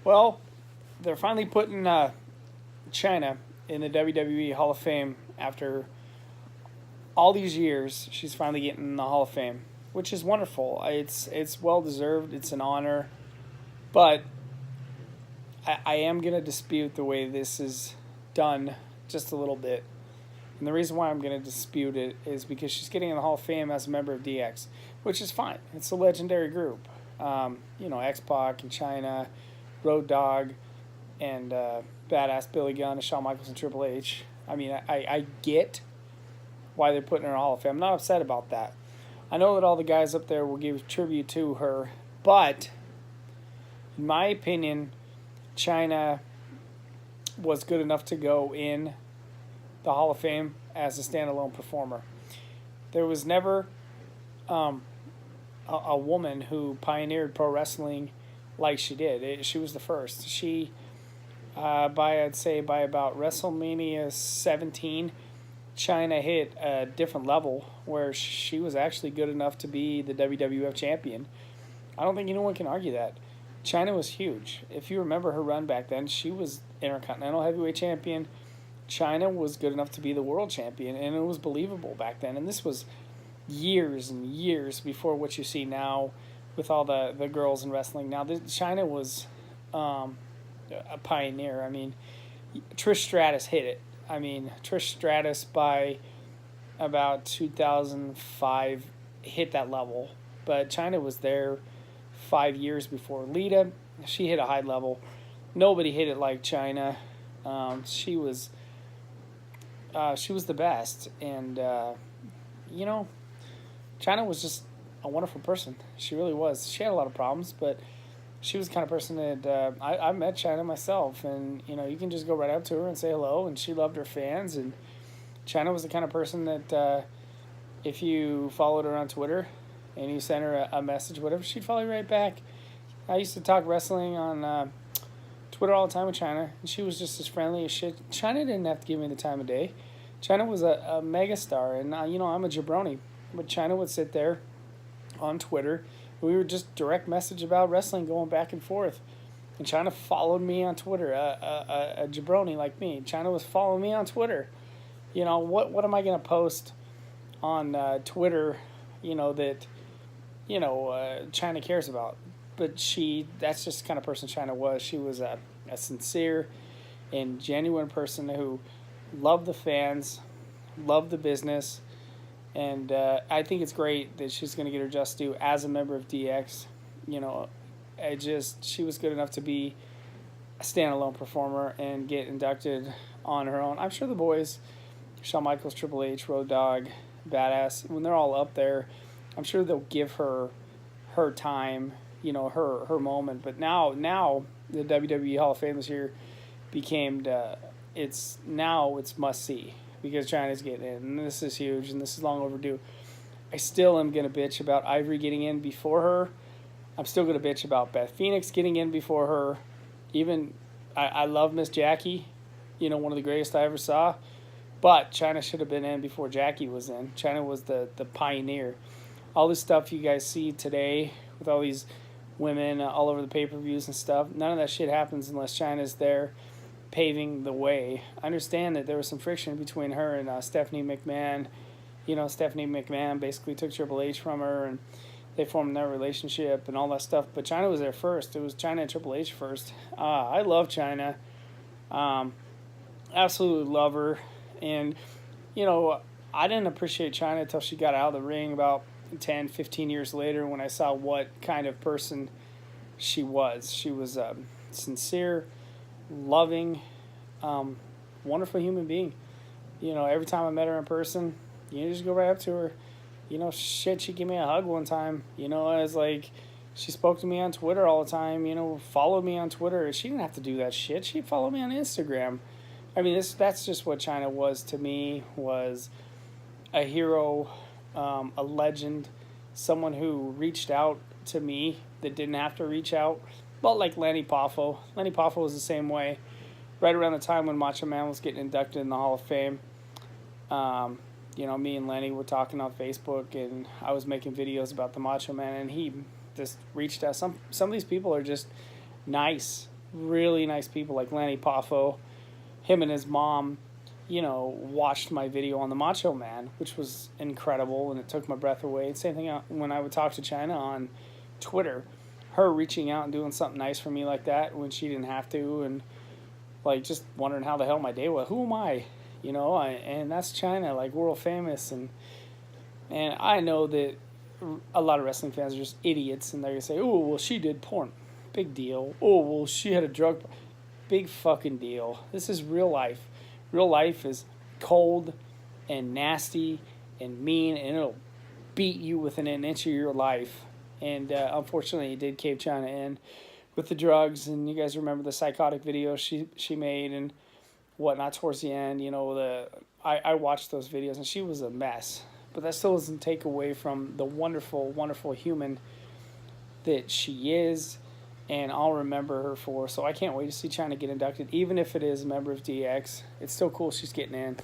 Well, they're finally putting Chyna in the WWE Hall of Fame after all these years. She's finally getting in the Hall of Fame, which is wonderful. It's well deserved. It's an honor, but I am gonna dispute the way this is done just a little bit. And the reason why I'm going to dispute it is because she's getting in the Hall of Fame as a member of DX, which is fine. It's a legendary group. X-Pac and Chyna, Road Dogg, and Badass Billy Gunn, and Shawn Michaels and Triple H. I mean, I get why they're putting her in the Hall of Fame. I'm not upset about that. I know that all the guys up there will give tribute to her, but in my opinion, Chyna was good enough to go in the Hall of Fame as a standalone performer. There was never a woman who pioneered pro wrestling like she did. She was the first. She, I'd say by about WrestleMania 17, Chyna hit a different level where she was actually good enough to be the WWF champion. I don't think anyone can argue that. Chyna was huge. If you remember her run back then, she was Intercontinental Heavyweight Champion. Chyna was good enough to be the world champion, and it was believable back then. And this was years and years before what you see now with all the girls in wrestling. Now, Chyna was a pioneer. I mean, Trish Stratus hit it. I mean, Trish Stratus by about 2005 hit that level. But Chyna was there 5 years before. Lita, she hit a high level. Nobody hit it like Chyna. She was the best, and Chyna was just a wonderful person. She really was. She had a lot of problems, but she was the kind of person that I met Chyna myself, and you can just go right up to her and say hello, and she loved her fans, and Chyna was the kind of person that if you followed her on Twitter and you sent her a message, whatever, she'd follow you right back. I used to talk wrestling on Twitter all the time with Chyna, and she was just as friendly as shit. Chyna didn't have to give me the time of day. Chyna was a mega star, and I'm a jabroni, but Chyna would sit there on Twitter. We would just direct message about wrestling, going back and forth, and Chyna followed me on Twitter. A jabroni like me, Chyna was following me on Twitter. What am I gonna post on Twitter? That Chyna cares about. But that's just the kind of person Chyna was. She was a sincere and genuine person who loved the fans, loved the business, and I think it's great that she's going to get her just due as a member of DX. She was good enough to be a standalone performer and get inducted on her own. I'm sure the boys, Shawn Michaels, Triple H, Road Dogg, Badass, when they're all up there, I'm sure they'll give her time, her moment. But now the WWE Hall of Fame this year became it's must see because China's getting in, and this is huge, and this is long overdue. I still am gonna bitch about Ivory getting in before her. I'm still gonna bitch about Beth Phoenix getting in before her. Even I love Miss Jackie, one of the greatest I ever saw. But Chyna should have been in before Jackie was in. Chyna was the pioneer. All this stuff you guys see today with all these women all over the pay-per-views and stuff, none of that shit happens unless Chyna's there paving the way. I understand that there was some friction between her and Stephanie McMahon. Stephanie McMahon basically took Triple H from her, and they formed their relationship and all that stuff. But Chyna was there first. It was Chyna and Triple H first. I love Chyna. Absolutely love her. And, I didn't appreciate Chyna until she got out of the ring about 10, 15 years later when I saw what kind of person she was. She was sincere, loving, wonderful human being. Every time I met her in person, just go right up to her. She gave me a hug one time. I was like, she spoke to me on Twitter all the time, followed me on Twitter. She didn't have to do that shit. She followed me on Instagram. I mean, that's just what Chyna was to me, was a hero, a legend, someone who reached out to me that didn't have to reach out. But like Lanny Poffo. Lanny Poffo was the same way. Right around the time when Macho Man was getting inducted in the Hall of Fame, me and Lanny were talking on Facebook, and I was making videos about the Macho Man, and he just reached out. Some of these people are just nice, really nice people like Lanny Poffo. Him and his mom, watched my video on the Macho Man, which was incredible, and it took my breath away. Same thing when I would talk to Chyna on Twitter. Her reaching out and doing something nice for me like that when she didn't have to, and like just wondering how the hell my day was. Who am I? And that's Chyna, like world famous, and I know that a lot of wrestling fans are just idiots, and they're gonna say, "Oh, well, she did porn, big deal. Oh, well, she had a drug, big fucking deal." This is real life. Real life is cold and nasty and mean, and it'll beat you within an inch of your life. And unfortunately, it did cave Chyna in with the drugs. And you guys remember the psychotic video she made and whatnot towards the end. I watched those videos, and she was a mess. But that still doesn't take away from the wonderful, wonderful human that she is, and I'll remember her for. So I can't wait to see Chyna get inducted, even if it is a member of DX. It's still cool she's getting in.